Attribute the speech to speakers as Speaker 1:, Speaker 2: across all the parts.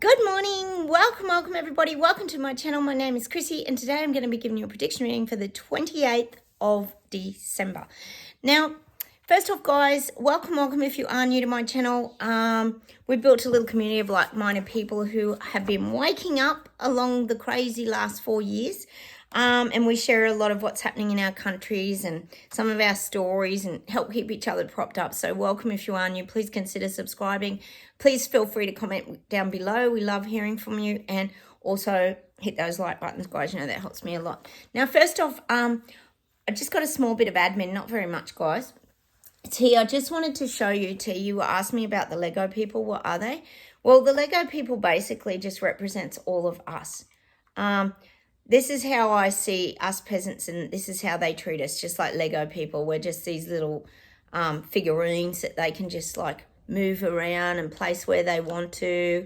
Speaker 1: Good morning. Welcome everybody. Welcome to my channel. My name is Chrissy and today I'm going to be giving you a prediction reading for the 28th of December. Now, first off guys, welcome if you are new to my channel. We've built a little community of like-minded people who have been waking up along the crazy last 4 years. And we share a lot of what's happening in our countries and some of our stories and help keep each other propped up. So welcome if you are new. Please consider subscribing. Please feel free to comment down below. We love hearing from you. And also hit those like buttons, guys. You know, that helps me a lot. Now, first off, I just got a small bit of admin. Not very much, guys. T, I just wanted to show you, T, you asked me about the Lego people. What are they? Well, the Lego people basically just represents all of us. This is how I see us peasants, and this is how they treat us, just like Lego people. We're just these little figurines that they can just like move around and place where they want to,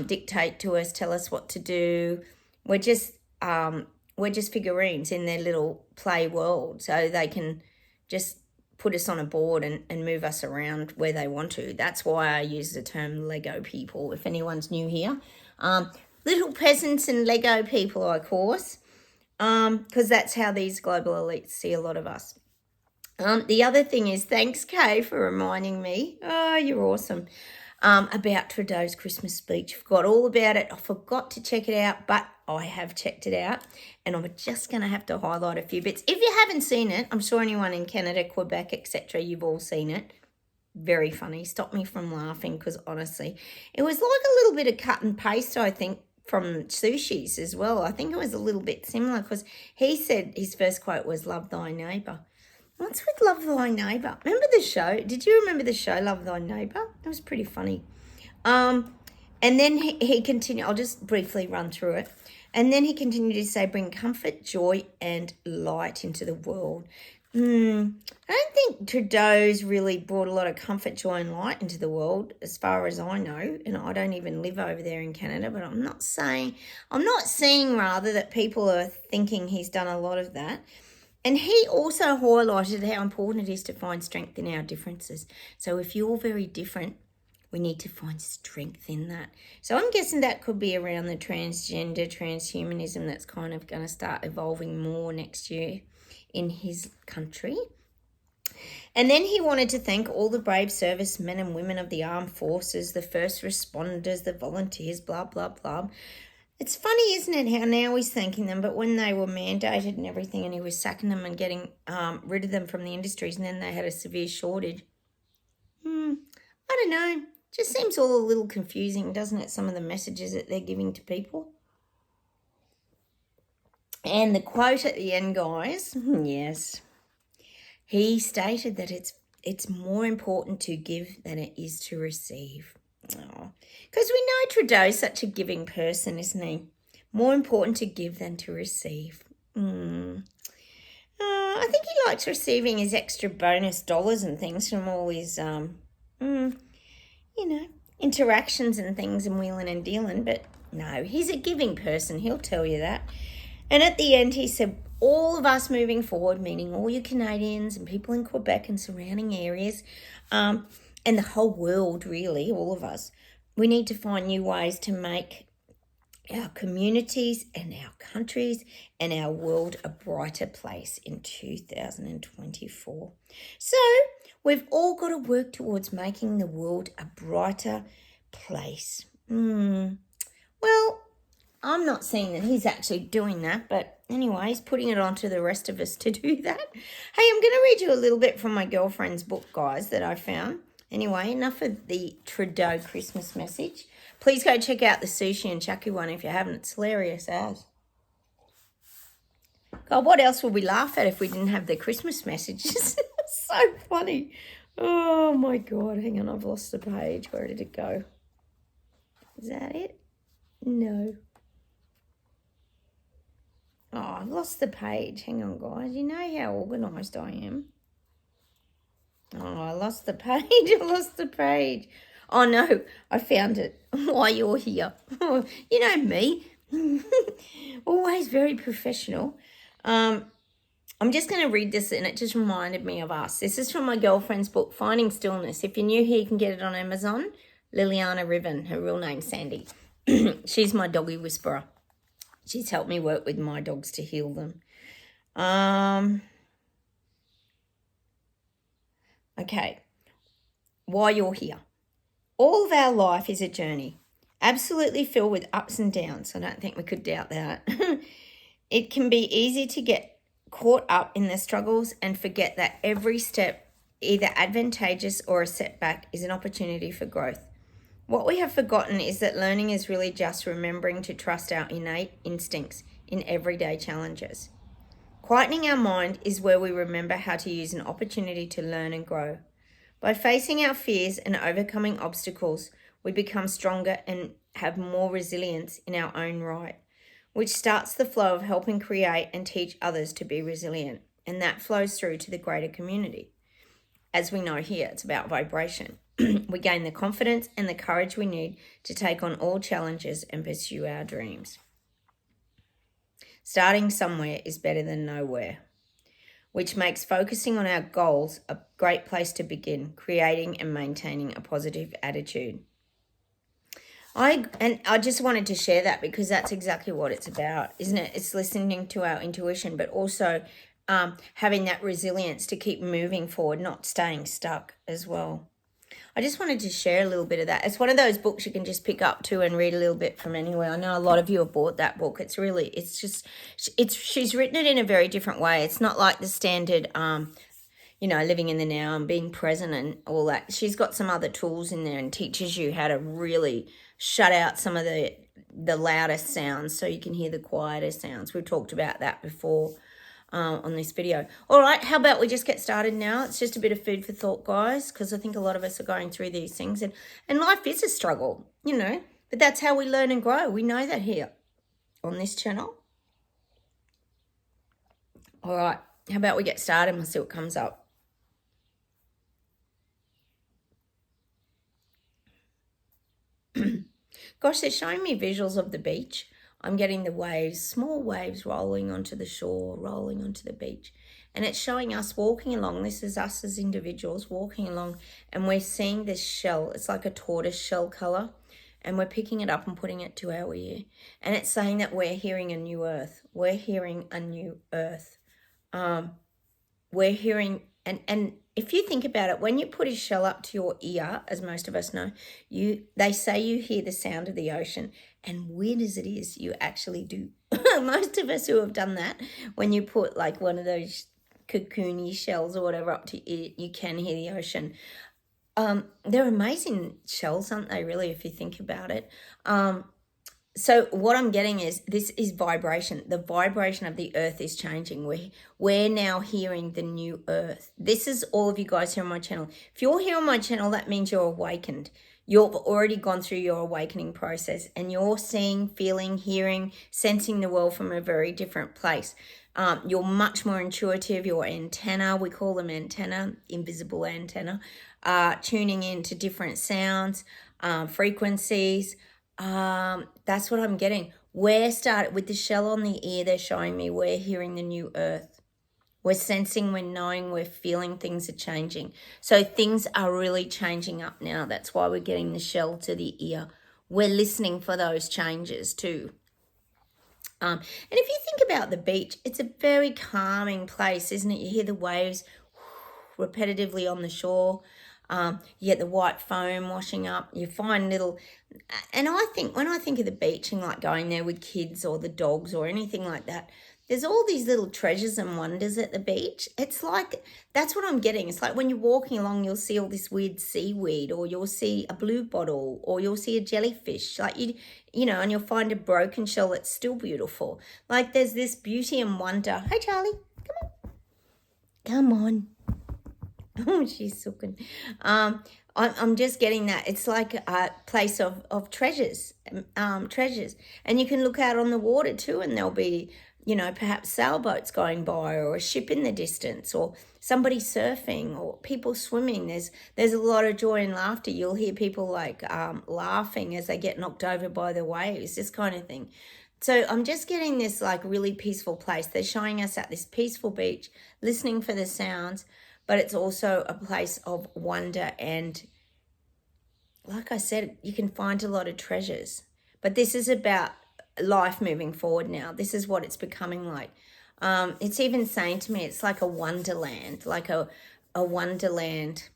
Speaker 1: dictate to us, tell us what to do. We're just figurines in their little play world, so they can just put us on a board and move us around where they want to. That's why I use the term Lego people, if anyone's new here. Little peasants and Lego people, of course, because that's how these global elites see a lot of us. The other thing is, thanks, Kay, for reminding me. Oh, you're awesome. About Trudeau's Christmas speech. Forgot all about it. I forgot to check it out, but I have checked it out, and I'm just going to have to highlight a few bits. If you haven't seen it, I'm sure anyone in Canada, Quebec, etc., you've all seen it. Very funny. Stopped me from laughing because, honestly, it was like a little bit of cut and paste, I think, from Sushi's as well. I think it was a little bit similar because he said his first quote was, "Love thy neighbour." What's with love thy neighbour? Remember the show? Did you remember the show Love Thy Neighbour? It was pretty funny. And then he continued, I'll just briefly run through it. And then he continued to say, bring comfort, joy and light into the world. I don't think Trudeau's really brought a lot of comfort, joy and light into the world as far as I know. And I don't even live over there in Canada, but I'm not seeing rather that people are thinking he's done a lot of that. And he also highlighted how important it is to find strength in our differences. So if you're very different, we need to find strength in that. So I'm guessing that could be around the transgender, transhumanism that's kind of going to start evolving more next year in his country. And then he wanted to thank all the brave servicemen and women of the armed forces, the first responders, the volunteers, blah, blah, blah. It's funny, isn't it, how now he's thanking them, but when they were mandated and everything and he was sacking them and getting rid of them from the industries and then they had a severe shortage. I don't know. Just seems all a little confusing, doesn't it, some of the messages that they're giving to people? And the quote at the end, guys, yes, he stated that it's more important to give than it is to receive. Oh, because we know Trudeau's such a giving person, isn't he? More important to give than to receive. I think he likes receiving his extra bonus dollars and things from all his, interactions and things and wheeling and dealing. But no, he's a giving person. He'll tell you that. And at the end, he said, all of us moving forward, meaning all you Canadians and people in Quebec and surrounding areas, and the whole world, really, all of us, we need to find new ways to make our communities and our countries and our world a brighter place in 2024. So we've all got to work towards making the world a brighter place. Well, I'm not saying that he's actually doing that, but anyway, he's putting it on to the rest of us to do that. Hey, I'm going to read you a little bit from my girlfriend's book, guys, that I found. Anyway, enough of the Trudeau Christmas message. Please go check out the Sushi and Chucky one if you haven't. It's hilarious as. God, what else would we laugh at if we didn't have the Christmas messages? It's so funny. Oh, my God. Hang on, I've lost the page. Where did it go? Is that it? No. Oh, I've lost the page. Hang on, guys. You know how organised I am. Oh, I lost the page. Oh, no, I found it. Why you're here. You know me. Always very professional. I'm just going to read this, and it just reminded me of us. This is from my girlfriend's book, Finding Stillness. If you're new here, you can get it on Amazon. Liliana Riven, her real name's Sandy. She's my doggy whisperer. She's helped me work with my dogs to heal them. Okay, why you're here. All of our life is a journey, absolutely filled with ups and downs. I don't think we could doubt that. It can be easy to get caught up in the struggles and forget that every step, either advantageous or a setback, is an opportunity for growth. What we have forgotten is that learning is really just remembering to trust our innate instincts in everyday challenges. Quietening our mind is where we remember how to use an opportunity to learn and grow. By facing our fears and overcoming obstacles, we become stronger and have more resilience in our own right, which starts the flow of helping create and teach others to be resilient, and that flows through to the greater community. As we know here, it's about vibration. We gain the confidence and the courage we need to take on all challenges and pursue our dreams. Starting somewhere is better than nowhere, which makes focusing on our goals a great place to begin, creating and maintaining a positive attitude. I just wanted to share that because that's exactly what it's about, isn't it? It's listening to our intuition, but also having that resilience to keep moving forward, not staying stuck as well. I just wanted to share a little bit of that. It's one of those books you can just pick up to and read a little bit from anywhere. I know a lot of you have bought that book. She's written it in a very different way. It's not like the standard, living in the now and being present and all that. She's got some other tools in there and teaches you how to really shut out some of the loudest sounds so you can hear the quieter sounds. We've talked about that before on this video. All right, how about we just get started now? It's just a bit of food for thought, guys, because I think a lot of us are going through these things, and life is a struggle, but that's how we learn and grow. We know that here on this channel. All right, how about we get started and we'll see what comes up. Gosh, they're showing me visuals of the beach. I'm getting the waves, small waves rolling onto the shore, rolling onto the beach. And it's showing us walking along. This is us as individuals walking along. And we're seeing this shell. It's like a tortoise shell color. And we're picking it up and putting it to our ear. And it's saying that we're hearing a new earth. We're hearing a new earth. We're hearing, and if you think about it, when you put a shell up to your ear, as most of us know, they say you hear the sound of the ocean. And weird as it is, you actually do. Most of us who have done that, when you put like one of those cocoony shells or whatever up to your ear, you can hear the ocean. They're amazing shells, aren't they, really, if you think about it? So what I'm getting is this is vibration. The vibration of the earth is changing. We're now hearing the new earth. This is all of you guys here on my channel. If you're here on my channel, that means you're awakened. You've already gone through your awakening process and you're seeing, feeling, hearing, sensing the world from a very different place. You're much more intuitive. Your antenna, we call them antenna, invisible antenna, tuning into different sounds, frequencies. That's what I'm getting. We're started with the shell on the ear. They're showing me we're hearing the new earth. We're sensing, we're knowing, we're feeling things are changing. So things are really changing up now. That's why we're getting the shell to the ear. We're listening for those changes too. And if you think about the beach, it's a very calming place, isn't it? You hear the waves repetitively on the shore. You get the white foam washing up. You find little, and I think when I think of the beach and like going there with kids or the dogs or anything like that, there's all these little treasures and wonders at the beach. It's like, that's what I'm getting. It's like when you're walking along, you'll see all this weird seaweed, or you'll see a blue bottle, or you'll see a jellyfish. Like and you'll find a broken shell that's still beautiful. Like there's this beauty and wonder. Hey, Charlie, come on. Oh, she's sucking. I'm just getting that. It's like a place of treasures, and you can look out on the water too, and there'll be, perhaps sailboats going by, or a ship in the distance, or somebody surfing, or people swimming. There's a lot of joy and laughter. You'll hear people like laughing as they get knocked over by the waves, this kind of thing. So I'm just getting this like really peaceful place. They're showing us at this peaceful beach, listening for the sounds, but it's also a place of wonder. And like I said, you can find a lot of treasures. But this is about life moving forward now. This is what it's becoming like. It's even saying to me, it's like a wonderland, like a wonderland.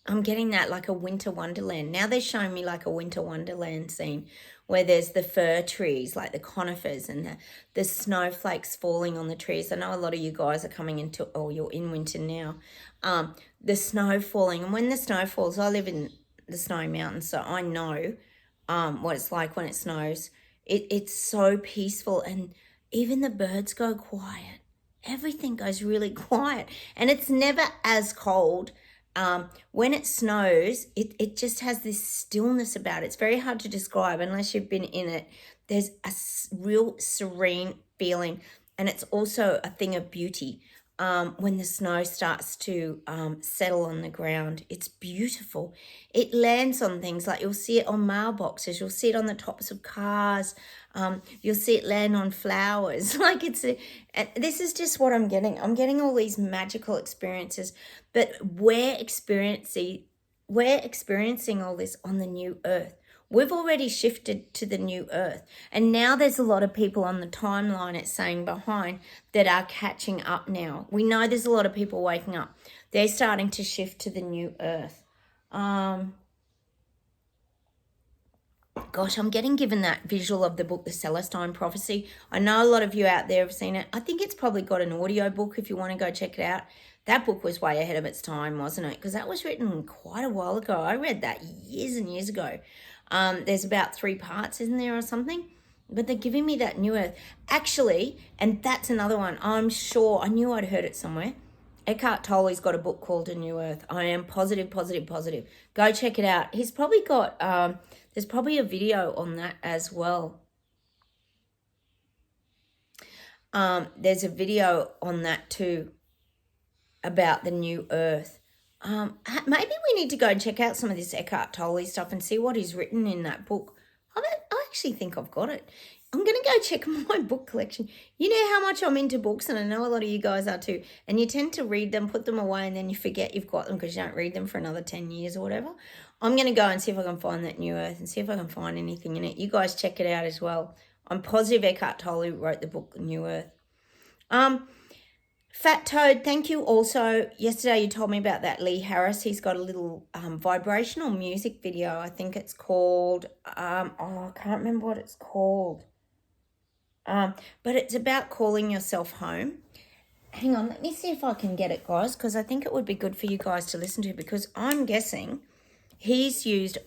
Speaker 1: I'm getting that, like a winter wonderland. Now they're showing me like a winter wonderland scene where there's the fir trees, like the conifers, and the snowflakes falling on the trees. I know a lot of you guys are coming into, or you're in winter now. The snow falling. And when the snow falls, I live in the snowy mountains, so I know what it's like when it snows. It's so peaceful, and even the birds go quiet. Everything goes really quiet, and it's never as cold. When it snows, it just has this stillness about it. It's very hard to describe unless you've been in it. There's a real serene feeling, and it's also a thing of beauty. When the snow starts to settle on the ground, it's beautiful. It lands on things, like you'll see it on mailboxes, you'll see it on the tops of cars, you'll see it land on flowers. Like this is just what I'm getting. I'm getting all these magical experiences, but we're experiencing all this on the new earth. We've already shifted to the new earth. And now there's a lot of people on the timeline, it's saying behind, that are catching up now. We know there's a lot of people waking up. They're starting to shift to the new earth. Gosh, I'm getting given that visual of the book, The Celestine Prophecy. I know a lot of you out there have seen it. I think it's probably got an audio book if you want to go check it out. That book was way ahead of its time, wasn't it? Because that was written quite a while ago. I read that years and years ago. There's about 3 parts, isn't there, or something? But they're giving me that new earth. Actually, and that's another one, I'm sure, I knew I'd heard it somewhere. Eckhart Tolle's got a book called A New Earth. I am positive. Go check it out. He's probably got, there's probably a video on that as well. There's a video on that too about the new earth. Maybe we need to go and check out some of this Eckhart Tolle stuff and see what he's written in that book. I actually think I've got it. I'm going to go check my book collection. You know how much I'm into books, and I know a lot of you guys are too. And you tend to read them, put them away, and then you forget you've got them because you don't read them for another 10 years or whatever. I'm going to go and see if I can find that new earth and see if I can find anything in it. You guys check it out as well. I'm positive Eckhart Tolle wrote the book New Earth. Fat Toad, thank you. Also, yesterday you told me about that Lee Harris. He's got a little vibrational music video. I think it's called, I can't remember what it's called. But it's about calling yourself home. Hang on, let me see if I can get it, guys, because I think it would be good for you guys to listen to, because I'm guessing he's used,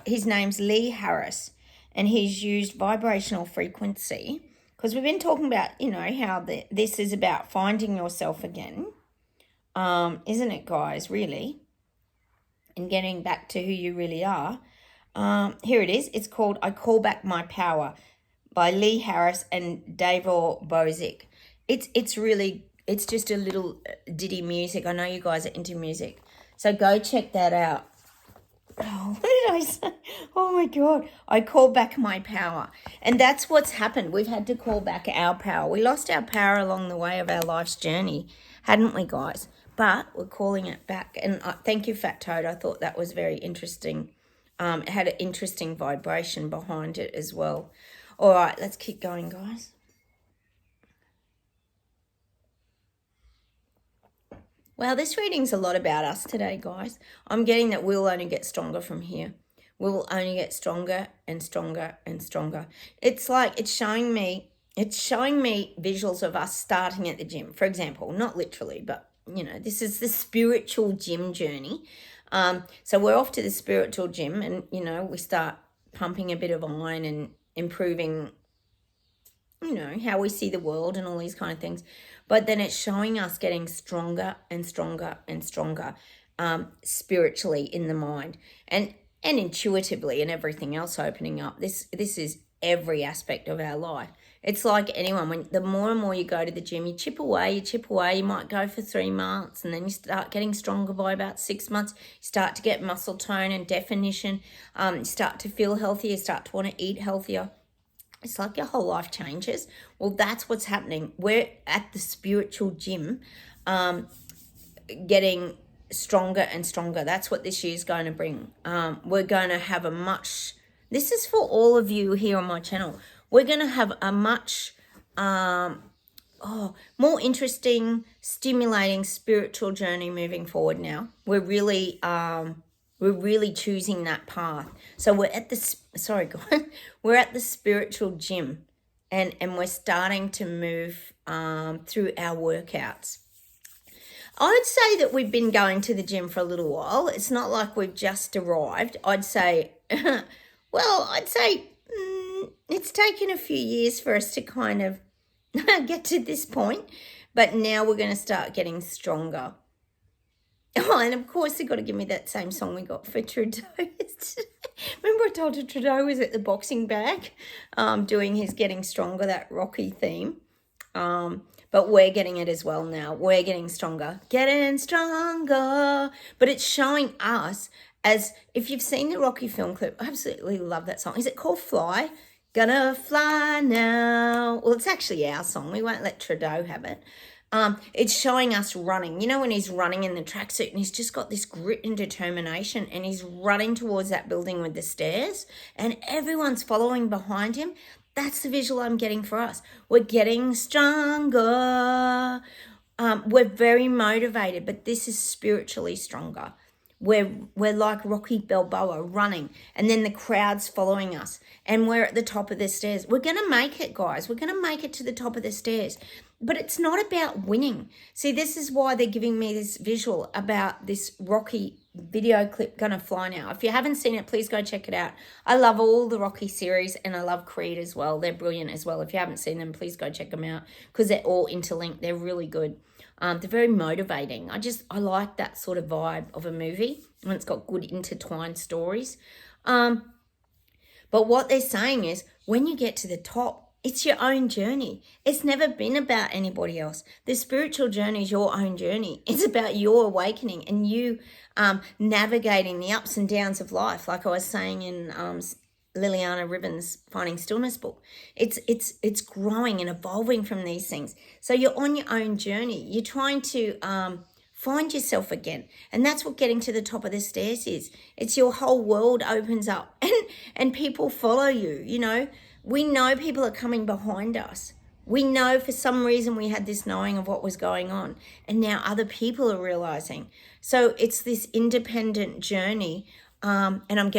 Speaker 1: his name's Lee Harris, and he's used vibrational frequency. Because we've been talking about, you know, how this is about finding yourself again, isn't it, guys, really? And getting back to who you really are. Here it is. It's called I Call Back My Power by Lee Harris and Davor Bozic. It's just a little ditty music. I know you guys are into music. So go check that out. Oh, what did I say? Oh my God. I call back my power. And that's what's happened. We've had to call back our power. We lost our power along the way of our life's journey, hadn't we, guys? But we're calling it back. And thank you, Fat Toad. I thought that was very interesting. It had an interesting vibration behind it as well. All right, let's keep going, guys. Well, this reading's a lot about us today, guys. I'm getting that we'll only get stronger from here. We'll only get stronger and stronger and stronger. It's like it's showing me visuals of us starting at the gym, for example, not literally, but, you know, this is the spiritual gym journey. So we're off to the spiritual gym and, you know, we start pumping a bit of iron and improving, you know, how we see the world and all these kind of things. But then it's showing us getting stronger and stronger and stronger spiritually in the mind and intuitively and everything else opening up. This is every aspect of our life. It's like anyone, when the more and more you go to the gym, you chip away, you might go for 3 months and then you start getting stronger by about 6 months. You start to get muscle tone and definition. You start to feel healthier, you start to want to eat healthier. It's like your whole life changes. Well, that's what's happening. We're at the spiritual gym, getting stronger and stronger. That's what this year's going to bring. We're going to have this is for all of you here on my channel. We're going to have a much more interesting, stimulating spiritual journey moving forward now. We're really choosing that path. So we're at we're at the spiritual gym, and we're starting to move through our workouts. I'd say that we've been going to the gym for a little while. It's not like we've just arrived. I'd say, it's taken a few years for us to kind of get to this point, but now we're going to start getting stronger. Oh, and of course they've got to give me that same song we got for Trudeau. Remember I told you Trudeau was at the boxing bag doing his Getting Stronger, that Rocky theme. But we're getting it as well now. We're getting stronger. Getting stronger. But it's showing us, as if you've seen the Rocky film clip, I absolutely love that song. Is it called Fly? Gonna fly now. Well, it's actually our song. We won't let Trudeau have it. It's showing us running. You know, when he's running in the tracksuit and he's just got this grit and determination, and he's running towards that building with the stairs and everyone's following behind him. That's the visual I'm getting for us. We're getting stronger. We're very motivated, but this is spiritually stronger. We're like Rocky Balboa running, and then the crowd's following us, and we're at the top of the stairs. We're going to make it, guys. We're going to make it to the top of the stairs. But it's not about winning. See, this is why they're giving me this visual about this Rocky video clip, Gonna Fly Now. If you haven't seen it, please go check it out. I love all the Rocky series, and I love Creed as well. They're brilliant as well. If you haven't seen them, please go check them out, because they're all interlinked. They're really good. They're very motivating. I like that sort of vibe of a movie when it's got good intertwined stories. But what they're saying is, when you get to the top, it's your own journey. It's never been about anybody else. The spiritual journey is your own journey. It's about your awakening and you navigating the ups and downs of life, like I was saying in Liliana Ribbon's Finding Stillness book. It's growing and evolving from these things. So you're on your own journey. You're trying to find yourself again. And that's what getting to the top of the stairs is. It's your whole world opens up and people follow you, you know. We know people are coming behind us. We know for some reason we had this knowing of what was going on, and now other people are realizing. So it's this independent journey, and I'm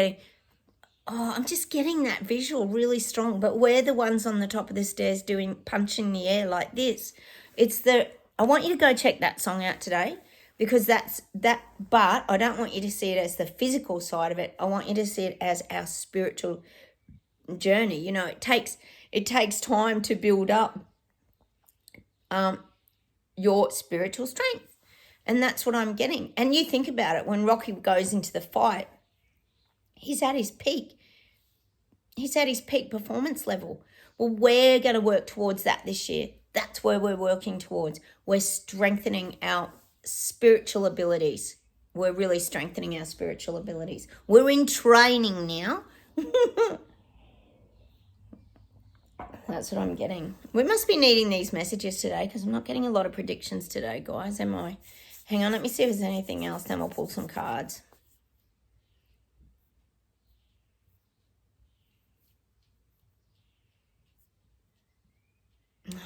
Speaker 1: just getting that visual really strong. But we're the ones on the top of the stairs punching the air like this. I want you to go check that song out today, because that's that. But I don't want you to see it as the physical side of it. I want you to see it as our spiritual journey. You know, it takes time to build up your spiritual strength, and that's what I'm getting. And you think about it, when Rocky goes into the fight, he's at his peak performance level. Well, we're going to work towards that this year. That's where we're working towards. We're strengthening our spiritual abilities. We're really strengthening our spiritual abilities. We're in training now. That's what I'm getting. We must be needing these messages today, because I'm not getting a lot of predictions today, guys, am I? Hang on, let me see if there's anything else, then we'll pull some cards.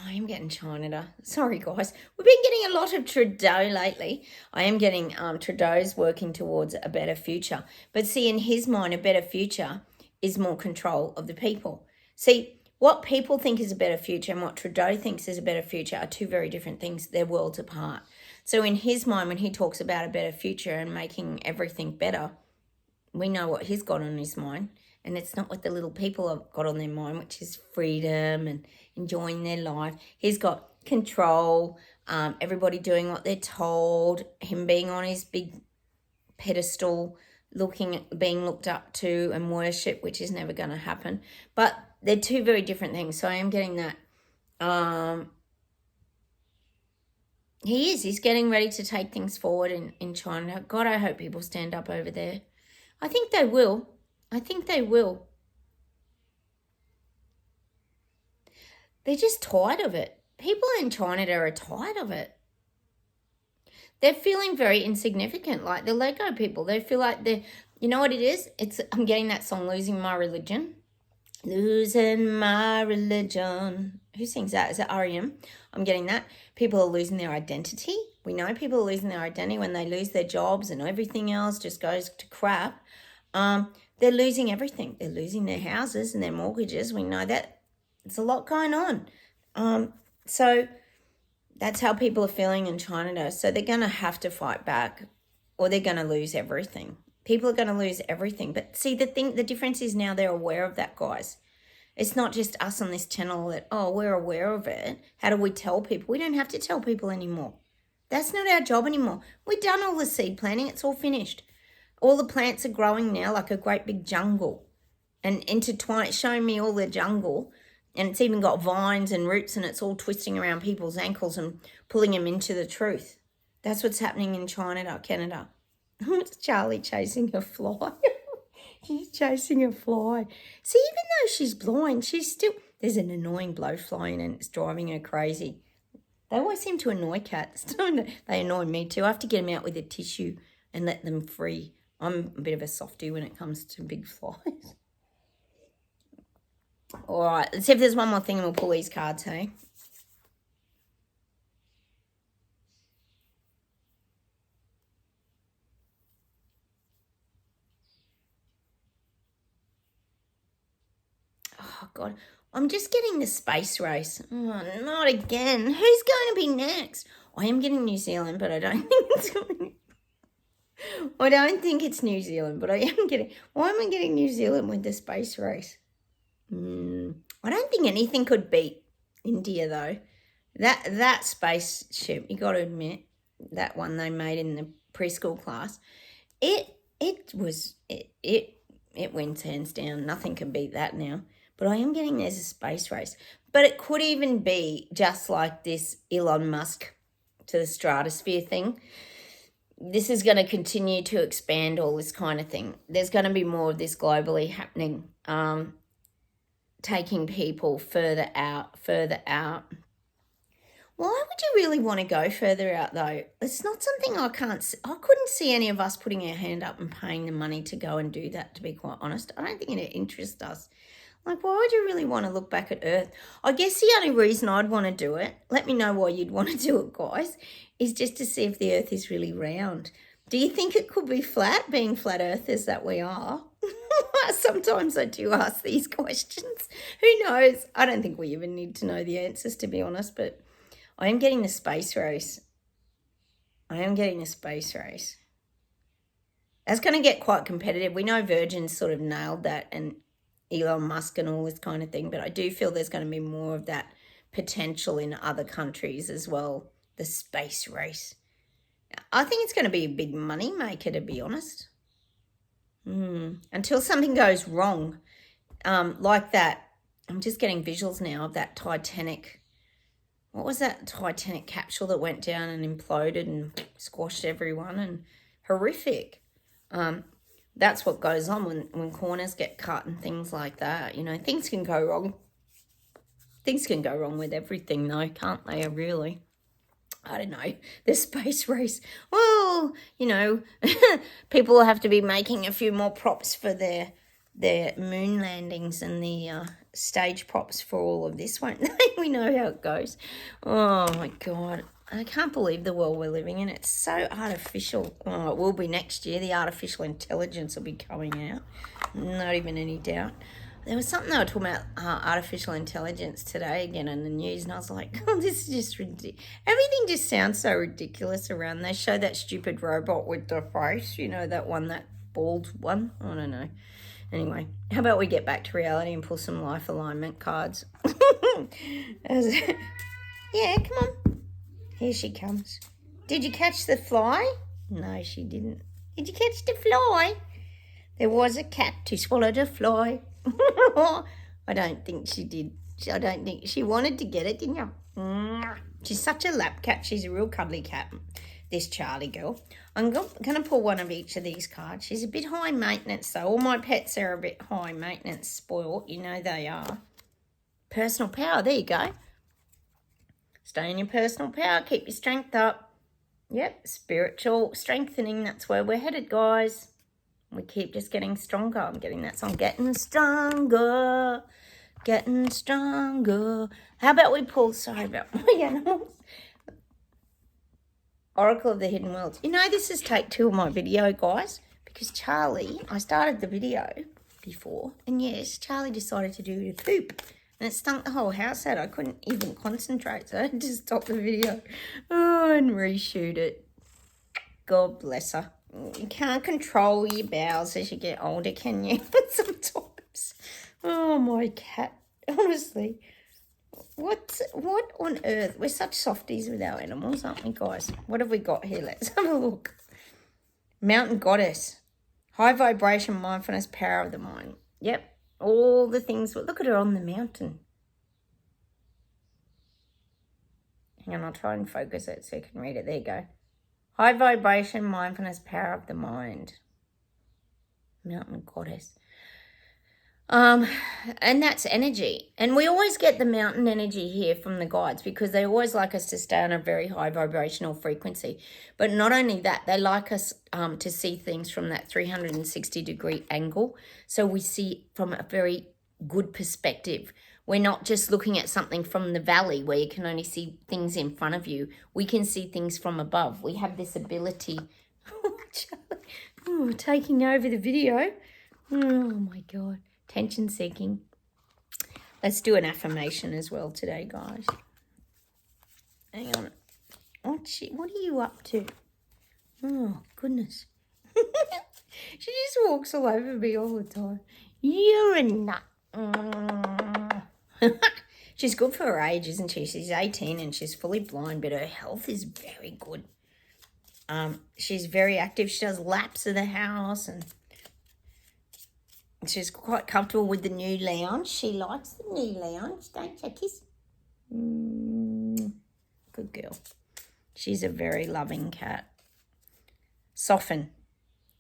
Speaker 1: I am getting China. Sorry, guys. We've been getting a lot of Trudeau lately. I am getting Trudeau's working towards a better future. But see, in his mind, a better future is more control of the people. See, what people think is a better future and what Trudeau thinks is a better future are two very different things. They're worlds apart. So in his mind, when he talks about a better future and making everything better, we know what he's got on his mind. And it's not what the little people have got on their mind, which is freedom and enjoying their life. He's got control, everybody doing what they're told, him being on his big pedestal, being looked up to and worship, which is never going to happen. But they're two very different things. So I am getting that. He's getting ready to take things forward in China. God, I hope people stand up over there. I think they will. They're just tired of it. People in China are tired of it. They're feeling very insignificant, like the Lego people. They feel like they're, you know what it is? I'm getting that song, Losing My Religion. Losing my religion. Who sings that? Is it REM? I'm getting that. People are losing their identity. We know people are losing their identity when they lose their jobs and everything else just goes to crap. They're losing everything. They're losing their houses and their mortgages. We know that. There's a lot going on. So that's how people are feeling in China. So they're going to have to fight back or they're going to lose everything. People are going to lose everything. But see, the difference is now they're aware of that, guys. It's not just us on this channel that, oh, we're aware of it. How do we tell people? We don't have to tell people anymore. That's not our job anymore. We've done all the seed planting. It's all finished. All the plants are growing now like a great big jungle and intertwined. It's showing me all the jungle. And it's even got vines and roots and it's all twisting around people's ankles and pulling them into the truth. That's what's happening in China, Canada. It's Charlie chasing a fly. She's chasing a fly. See, even though she's blind, she's still... There's an annoying blowfly and it's driving her crazy. They always seem to annoy cats. They annoy me too. I have to get them out with a tissue and let them free. I'm a bit of a softie when it comes to big flies. All right, let's see if there's one more thing and we'll pull these cards, hey? Oh, God. I'm just getting the space race. Oh, not again. Who's going to be next? I am getting New Zealand, but I don't think it's going. I don't think it's New Zealand, but I am getting... Why am I getting New Zealand with the space race? I don't think anything could beat India, though. That spaceship, you got to admit, that one they made in the preschool class, it wins hands down. Nothing can beat that now. But I am getting there's a space race. But it could even be just like this Elon Musk to the stratosphere thing. This is going to continue to expand all this kind of thing. There's going to be more of this globally happening, taking people further out. Why would you really want to go further out, though? It's not something I couldn't see any of us putting our hand up and paying the money to go and do that, to be quite honest. I don't think it interests us. Like, why would you really want to look back at Earth? I guess the only reason I'd want to do it, let me know why you'd want to do it, guys, is just to see if the Earth is really round. Do you think it could be flat, being flat earthers that we are? Sometimes I do ask these questions. Who knows? I don't think we even need to know the answers, to be honest, but I am getting the space race. That's going to get quite competitive. We know Virgin's sort of nailed that and Elon Musk and all this kind of thing, but I do feel there's going to be more of that potential in other countries as well, the space race. I think it's going to be a big money maker, to be honest. Until something goes wrong, like that. I'm just getting visuals now of that Titanic. What was that Titanic capsule that went down and imploded and squashed everyone, and horrific. That's what goes on when corners get cut and things like that. You know, things can go wrong. Things can go wrong with everything, though, can't they, really? I don't know, the space race. Well, you know, people will have to be making a few more props for their moon landings and the stage props for all of this, won't they? We know how it goes. Oh, my God. I can't believe the world we're living in. It's so artificial. Oh, it will be next year. The artificial intelligence will be coming out. Not even any doubt. There was something they were talking about artificial intelligence today again in the news, and I was like, oh, this is just ridiculous. Everything just sounds so ridiculous around. They show that stupid robot with the face, you know, that one, that bald one. I don't know. Anyway, how about we get back to reality and pull some life alignment cards? Yeah, come on. Here she comes. Did you catch the fly? No, she didn't. Did you catch the fly? There was a cat who swallowed a fly. I don't think she did. I don't think she wanted to get it, didn't you? She's such a lap cat. She's a real cuddly cat, this Charlie girl. I'm going to pull one of each of these cards. She's a bit high maintenance, though. All my pets are a bit high maintenance, spoiled. You know they are. Personal power. There you go. Stay in your personal power. Keep your strength up. Yep, spiritual strengthening. That's where we're headed, guys. We keep just getting stronger. I'm getting that song, getting stronger, getting stronger. How about we pull, sorry about my animals. Oracle of the Hidden Worlds. You know, this is take 2 of my video, guys, because Charlie, I started the video before, and yes, Charlie decided to do the poop, and it stunk the whole house out. I couldn't even concentrate, so I had to stop the video and reshoot it. God bless her. You can't control your bowels as you get older, can you? Sometimes. Oh, my cat. Honestly. What on earth? We're such softies with our animals, aren't we, guys? What have we got here? Let's have a look. Mountain Goddess. High vibration, mindfulness, power of the mind. Yep. All the things. Look at her on the mountain. Hang on, I'll try and focus it so you can read it. There you go. High vibration, mindfulness, power of the mind. Mountain Goddess. And that's energy. And we always get the mountain energy here from the guides because they always like us to stay on a very high vibrational frequency. But not only that, they like us to see things from that 360-degree angle. So we see from a very good perspective. We're not just looking at something from the valley where you can only see things in front of you. We can see things from above. We have this ability. Oh, taking over the video. Oh, my God. Attention seeking. Let's do an affirmation as well today, guys. Hang on. What are you up to? Oh, goodness. She just walks all over me all the time. You're a nut. She's good for her age, isn't she? She's 18 and she's fully blind, but her health is very good. She's very active. She does laps of the house and she's quite comfortable with the new lounge. She likes the new lounge, don't you, Kiss? Good girl. She's a very loving cat. Soften.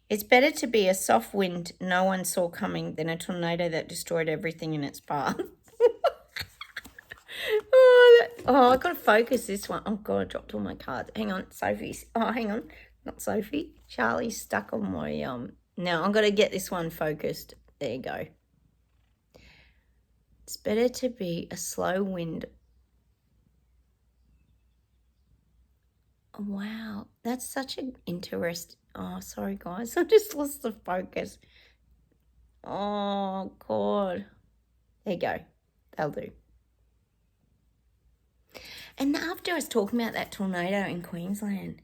Speaker 1: It's better to be a soft wind no one saw coming than a tornado that destroyed everything in its path. I've got to focus this one. Oh, God, I dropped all my cards. Hang on, Sophie's. Oh, hang on. Not Sophie. Charlie's stuck on my... Now, I've got to get this one focused. There you go. It's better to be a slow wind. Wow, that's such an interest. Oh, sorry, guys. I just lost the focus. Oh, God. There you go. That'll do. And after I was talking about that tornado in Queensland,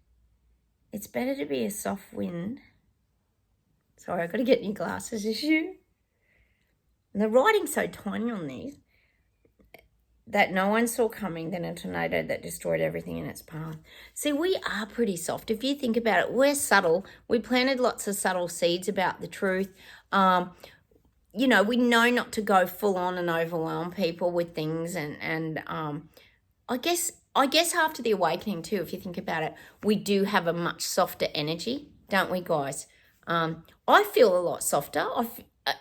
Speaker 1: it's better to be a soft wind. Sorry, I've got to get new glasses issue. And the writing's so tiny on these that no one saw coming than a tornado that destroyed everything in its path. See, we are pretty soft. If you think about it, we're subtle. We planted lots of subtle seeds about the truth. You know, we know not to go full on and overwhelm people with things. And I guess after the awakening too, if you think about it, we do have a much softer energy, don't we, guys? I feel a lot softer.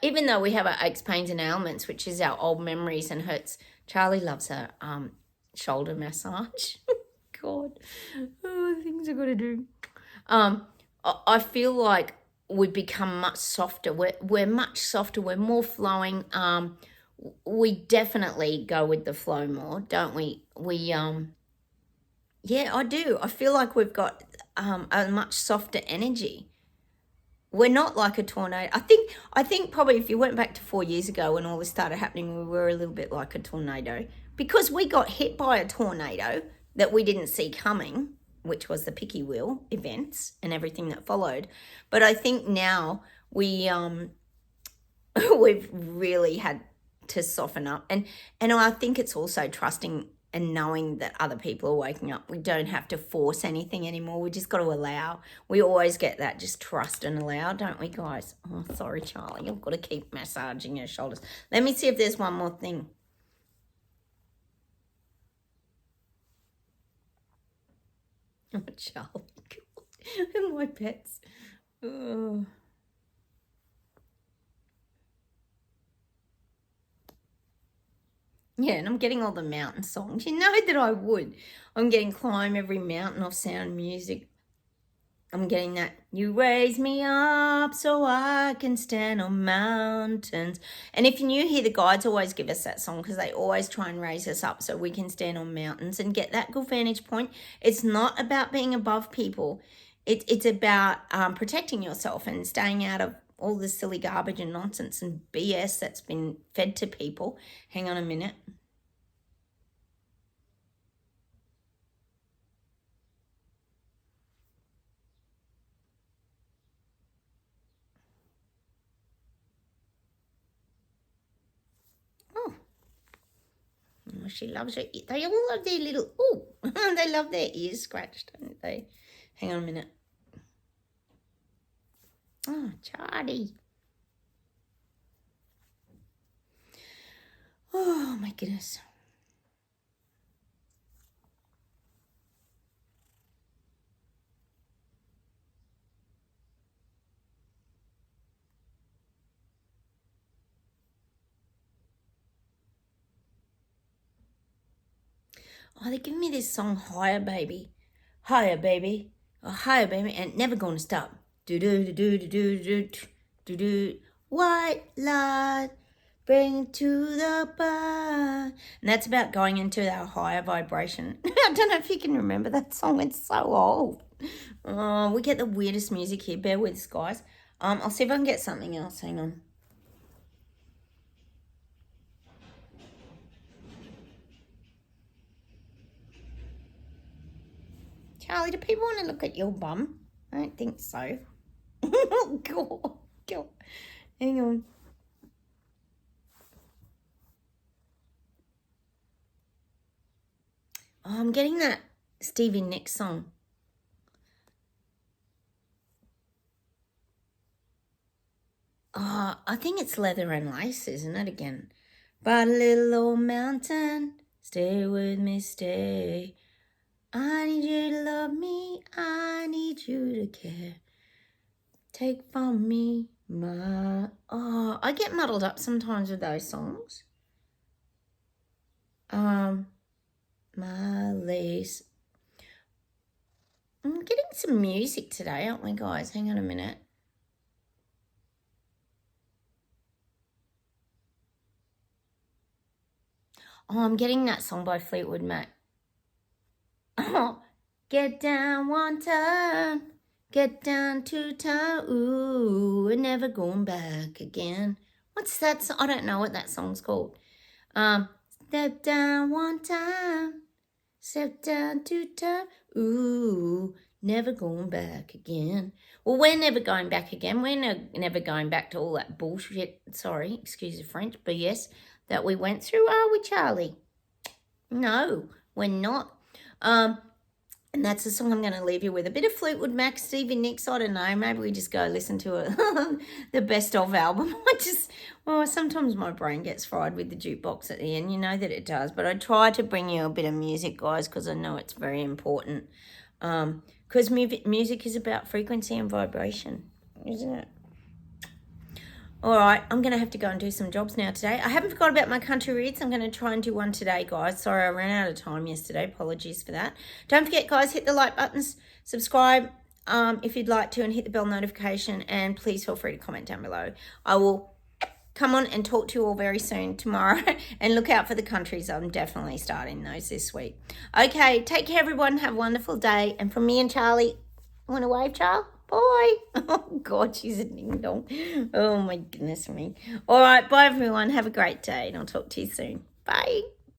Speaker 1: Even though we have our aches, pains, and ailments, which is our old memories and hurts. Charlie loves a shoulder massage. God, things I've got to do. I feel like we become much softer. We're much softer. We're more flowing. We definitely go with the flow more, don't we? Yeah, I do. I feel like we've got a much softer energy. We're not like a tornado. I think probably if you went back to 4 years ago when all this started happening, we were a little bit like a tornado because we got hit by a tornado that we didn't see coming, which was the Picky Wheel events and everything that followed. But I think now we've really had to soften up. And I think it's also trusting and knowing that other people are waking up. We don't have to force anything anymore. We just got to allow. We always get that, just trust and allow, don't we, guys? Oh, sorry, Charlie. I've got to keep massaging your shoulders. Let me see if there's one more thing. Oh, Charlie. And my pets. Oh. Yeah, and I'm getting all the mountain songs. You know that I would. I'm getting Climb Every Mountain off Sound Music. I'm getting that. You raise me up so I can stand on mountains. And if you're new here, the guides always give us that song because they always try and raise us up so we can stand on mountains and get that good vantage point. It's not about being above people. It's about protecting yourself and staying out of all the silly garbage and nonsense and BS that's been fed to people. Hang on a minute. Oh, she loves her. They all love their little, they love their ears scratched, don't they? Hang on a minute. Oh, Charlie. Oh, my goodness. Oh, they're giving me this song, Higher Baby. Higher Baby. Oh, Higher Baby. And never gonna stop. Do-do-do-do-do-do-do-do. White light, bring to the bar. And that's about going into our higher vibration. I don't know if you can remember that song. It's so old. Oh, we get the weirdest music here. Bear with us, guys. I'll see if I can get something else. Hang on. Charlie, do people want to look at your bum? I don't think so. Oh, God. Hang on. Oh, I'm getting that Stevie Nicks song. Oh, I think it's Leather and Lace, isn't it, again? But a little old mountain, stay with me, stay. I need you to love me, I need you to care. Take from me my... Oh, I get muddled up sometimes with those songs. My lace. I'm getting some music today, aren't we, guys? Hang on a minute. Oh, I'm getting that song by Fleetwood Mac. Oh, get down one time, get down two times, ooh, we're never going back again. What's that song? I don't know what that song's called. Step down one time, step down two times, ooh, never going back again. Well, we're never going back again. We're never going back to all that bullshit, sorry, excuse the French, but yes, that we went through, are we, Charlie? No, we're not. And that's the song I'm going to leave you with. A bit of Fleetwood Mac, Stevie Nicks, I don't know. Maybe we just go listen to the best of album. Sometimes my brain gets fried with the jukebox at the end. You know that it does. But I try to bring you a bit of music, guys, because I know it's very important. Because music is about frequency and vibration, isn't it? All right, I'm going to have to go and do some jobs now today. I haven't forgot about my country reads. I'm going to try and do one today, guys. Sorry, I ran out of time yesterday. Apologies for that. Don't forget, guys, hit the like buttons, subscribe if you'd like to, and hit the bell notification. And please feel free to comment down below. I will come on and talk to you all very soon tomorrow. And look out for the countries. I'm definitely starting those this week. Okay, take care, everyone. Have a wonderful day. And from me and Charlie, want to wave, Charles? Bye. Oh, God, she's a ding-dong. Oh, my goodness me. All right, bye, everyone. Have a great day, and I'll talk to you soon. Bye.